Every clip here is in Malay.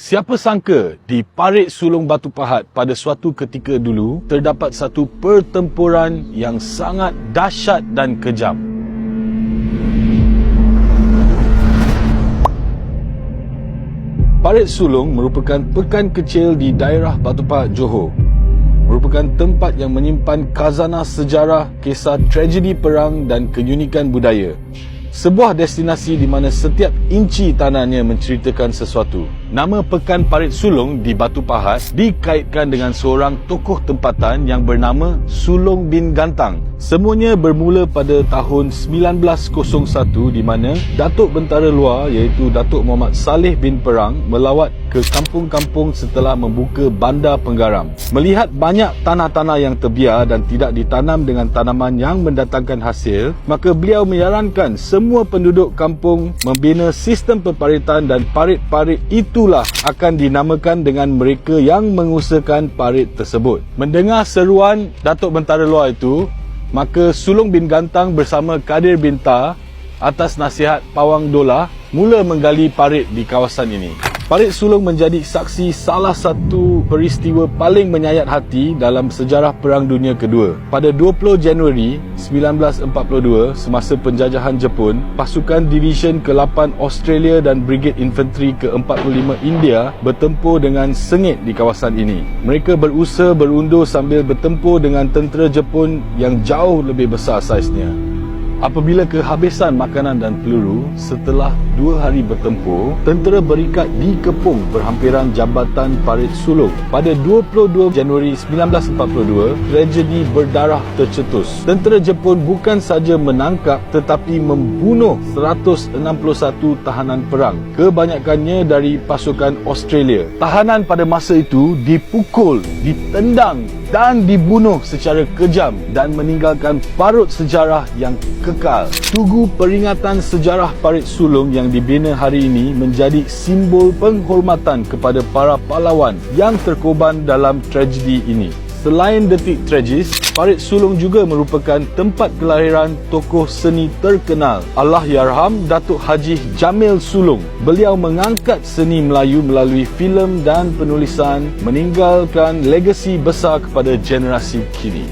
Siapa sangka di Parit Sulong Batu Pahat pada suatu ketika dulu terdapat satu pertempuran yang sangat dahsyat dan kejam. Parit Sulong merupakan pekan kecil di daerah Batu Pahat, Johor. Merupakan tempat yang menyimpan khazanah sejarah, kisah tragedi perang dan keunikan budaya. Sebuah destinasi di mana setiap inci tanahnya menceritakan sesuatu. Nama Pekan Parit Sulong di Batu Pahat dikaitkan dengan seorang tokoh tempatan yang bernama Sulong bin Gantang. Semuanya bermula pada tahun 1901 di mana Datuk Bentara Luar iaitu Datuk Muhammad Saleh bin Perang melawat ke kampung-kampung setelah membuka bandar penggaram. Melihat banyak tanah-tanah yang terbiar dan tidak ditanam dengan tanaman yang mendatangkan hasil, maka beliau menyarankan semua penduduk kampung membina sistem peparitan dan parit-parit itulah akan dinamakan dengan mereka yang mengusahakan parit tersebut. Mendengar seruan Datuk Bentara Luar itu, maka Sulong bin Gantang bersama Kadir bin Ta atas nasihat Pawang Dolah mula menggali parit di kawasan ini. Parit Sulong menjadi saksi salah satu peristiwa paling menyayat hati dalam sejarah Perang Dunia Kedua. Pada 20 Januari 1942, semasa penjajahan Jepun, pasukan Division ke-8 Australia dan Brigade Infantry ke-45 India bertempur dengan sengit di kawasan ini. Mereka berusaha berundur sambil bertempur dengan tentera Jepun yang jauh lebih besar saiznya. Apabila kehabisan makanan dan peluru, setelah 2 hari bertempur, tentera berikat dikepung berhampiran jambatan Parit Sulong. Pada 22 Januari 1942, tragedi berdarah tercetus. Tentera Jepun bukan saja menangkap tetapi membunuh 161 tahanan perang, kebanyakannya dari pasukan Australia. Tahanan pada masa itu dipukul, ditendang dan dibunuh secara kejam dan meninggalkan parut sejarah yang kekal. Tugu peringatan sejarah Parit Sulong yang dibina hari ini menjadi simbol penghormatan kepada para pahlawan yang terkorban dalam tragedi ini. Selain detik tragis, Parit Sulong juga merupakan tempat kelahiran tokoh seni terkenal, Allahyarham Datuk Haji Jamil Sulong. Beliau mengangkat seni Melayu melalui filem dan penulisan, meninggalkan legasi besar kepada generasi kini.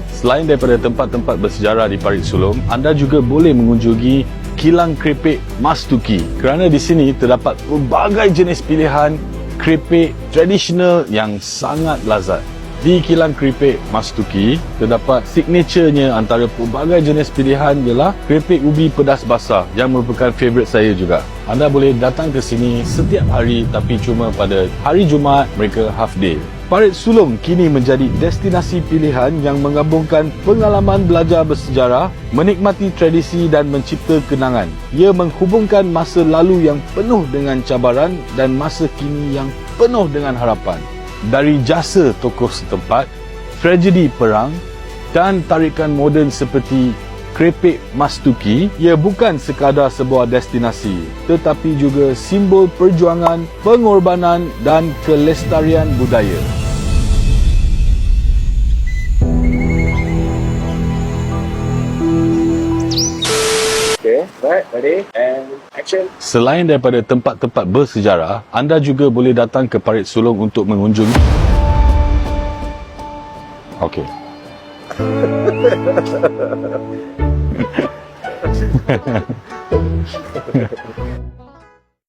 Selain daripada tempat-tempat bersejarah di Parit Sulong, anda juga boleh mengunjungi kilang keripik Mas Tuki kerana di sini terdapat pelbagai jenis pilihan keripik tradisional yang sangat lazat. Di kilang keripik Mas Tuki, terdapat signaturenya antara pelbagai jenis pilihan ialah keripik ubi pedas basah yang merupakan favourite saya juga. Anda boleh datang ke sini setiap hari tapi cuma pada hari Jumaat mereka half day. Parit Sulong kini menjadi destinasi pilihan yang menggabungkan pengalaman belajar bersejarah, menikmati tradisi dan mencipta kenangan. Ia menghubungkan masa lalu yang penuh dengan cabaran dan masa kini yang penuh dengan harapan. Dari jasa tokoh setempat, tragedi perang dan tarikan moden seperti keripik Mas Tuki, ia bukan sekadar sebuah destinasi tetapi juga simbol perjuangan, pengorbanan dan kelestarian budaya. Okay, right, ready, and action. Selain daripada tempat-tempat bersejarah, anda juga boleh datang ke Parit Sulong untuk mengunjungi. Okey.